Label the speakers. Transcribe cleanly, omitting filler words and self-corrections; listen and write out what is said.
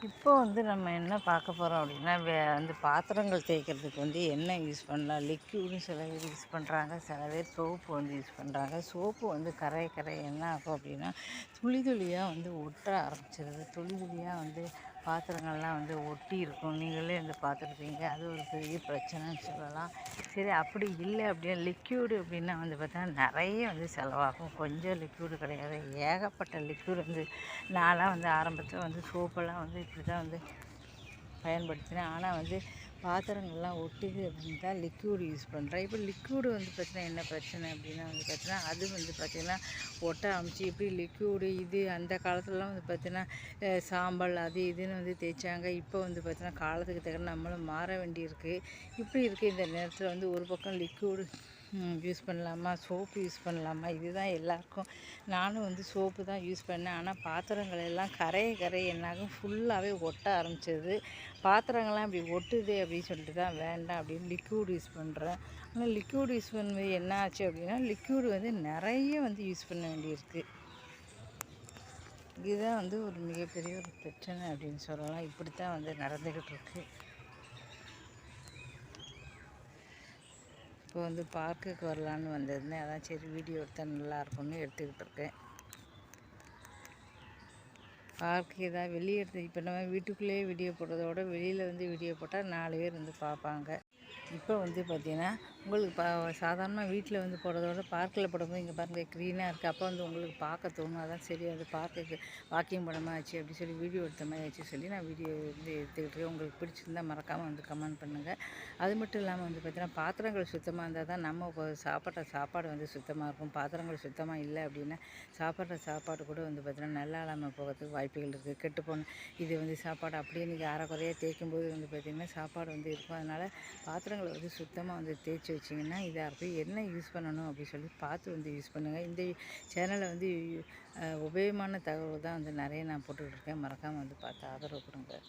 Speaker 1: இப்போ வந்து நம்ம என்ன பார்க்க போகிறோம் அப்படின்னா வந்து பாத்திரங்கள் தேய்க்கிறதுக்கு வந்து என்ன யூஸ் பண்ணலாம். லிக்யூடும் சில பேர் யூஸ் பண்ணுறாங்க, சில பேர் சோப்பு வந்து யூஸ் பண்ணுறாங்க. சோப்பு வந்து கரை என்ன ஆகும் அப்படின்னா துளி துளியாக வந்து ஒட்ட ஆரம்பிச்சிருது. துளி துளியாக வந்து பாத்திரங்கள்லாம் வந்து ஒட்டி இருக்கும். நீங்களே வந்து பார்த்துருப்பீங்க. அது ஒரு பெரிய பிரச்சனைன்னு சொல்லலாம். சரி, அப்படி இல்லை அப்படின்னா லிக்யூடு அப்படின்னா வந்து பார்த்தா நிறைய வந்து செலவாகும். கொஞ்சம் லிக்யூடு கிடையாது, ஏகப்பட்ட லிக்யூடு வந்து நான்லாம் வந்து ஆரம்பத்தில் வந்து சோப்பெல்லாம் வந்து இப்படி தான் வந்து பயன்படுத்தினேன். ஆனால் வந்து பாத்திரங்கள்லாம் ஒட்டுது அப்படின்னு தான் லிக்யூடு யூஸ் பண்ணுறேன். இப்போ லிக்யூடு வந்து பார்த்தீங்கன்னா என்ன பிரச்சனை அப்படின்னா வந்து பார்த்தீங்கன்னா அது வந்து பார்த்திங்கன்னா ஒட்ட ஆரம்பிச்சு. இப்படி லிக்யூடு இது அந்த காலத்துலலாம் வந்து பார்த்திங்கன்னா சாம்பல் அது இதுன்னு வந்து தேய்ச்சாங்க. இப்போ வந்து பார்த்திங்கன்னா காலத்துக்கு தகுந்த நம்மளும் மாற வேண்டியிருக்கு. இப்படி இருக்குது இந்த நேரத்தில் வந்து ஒரு பக்கம் லிக்யூடு யூஸ் பண்ணலாமா, சோப்பு யூஸ் பண்ணலாமா, இதுதான் எல்லாருக்கும். நானும் வந்து சோப்பு தான் யூஸ் பண்ணேன். ஆனால் பாத்திரங்கள் எல்லாம் கரை என்னாகும் ஃபுல்லாகவே ஒட்ட ஆரம்பிச்சிது. பாத்திரங்கள்லாம் இப்படி ஒட்டுதே அப்படின்னு சொல்லிட்டு தான் வேண்டாம் அப்படின்னு லிக்யூட் யூஸ் பண்ணுறேன். ஆனால் லிக்யூட் யூஸ் பண்ணுறது என்ன ஆச்சு அப்படின்னா லிக்யூடு வந்து நிறைய வந்து யூஸ் பண்ண வேண்டியிருக்கு. இதுதான் வந்து ஒரு மிகப்பெரிய ஒரு பிரச்சனை அப்படின்னு சொல்லலாம். இப்படித்தான் வந்து நடந்துக்கிட்டு இருக்கு. இப்போ வந்து பார்க்குக்கு வரலான்னு வந்திருந்தேன். அதான் சரி வீடியோ எடுத்தால் நல்லாயிருக்கும்னு எடுத்துக்கிட்டு இருக்கேன். பார்க்கு ஏதாவது வெளியே எடுத்து இப்போ நம்ம வீட்டுக்குள்ளேயே வீடியோ போடுறதோட வெளியில் வந்து வீடியோ போட்டால் 4 பேர் வந்து பார்ப்பாங்க. இப்போ வந்து பார்த்திங்கன்னா உங்களுக்கு சாதாரணமாக வீட்டில் வந்து போடுறதோட பார்க்கில் போடும்போது இங்கே பாருங்கள் க்ளீனாக இருக்குது. அப்போ வந்து உங்களுக்கு பார்க்க தோணும். அதான் சரி அது பார்க்குக்கு வாக்கிங் போன மாதிரி ஆச்சு அப்படி சொல்லி வீடியோ எடுத்த மாதிரி ஆச்சு சொல்லி நான் வீடியோ வந்து எடுத்துக்கிட்டு உங்களுக்கு பிடிச்சிருந்தால் மறக்காமல் வந்து கமெண்ட் பண்ணுங்கள். அது மட்டும் இல்லாமல் வந்து பார்த்திங்கன்னா பாத்திரங்கள் சுத்தமாக இருந்தால் தான் நம்ம சாப்பிட்ற சாப்பாடு வந்து சுத்தமாக இருக்கும். பாத்திரங்கள் சுத்தமாக இல்லை அப்படின்னா சாப்பிட்ற சாப்பாடு கூட வந்து பார்த்திங்கன்னா நல்லா இல்லாமல் போகிறதுக்கு வாய்ப்புகள் இருக்குது. கெட்டுப்போன இது வந்து சாப்பாடு அப்படியே நீங்கள் அரைக்குறையாக தேய்க்கும்போது வந்து பார்த்திங்கன்னா சாப்பாடு வந்து இருக்கும். அதனால் பாத்திரங்களை வந்து சுத்தமாக வந்து தேய்ச்சி வச்சிங்கன்னா இதாக இருக்கும். என்ன யூஸ் பண்ணணும் அப்படின்னு சொல்லி பார்த்து வந்து யூஸ் பண்ணுங்கள். இந்த சேனலை வந்து உபயோகமான தகவல் தான் வந்து நிறைய நான் போட்டுக்கிட்டு இருக்கேன். மறக்காமல் வந்து பார்த்து ஆதரவு கொடுங்க.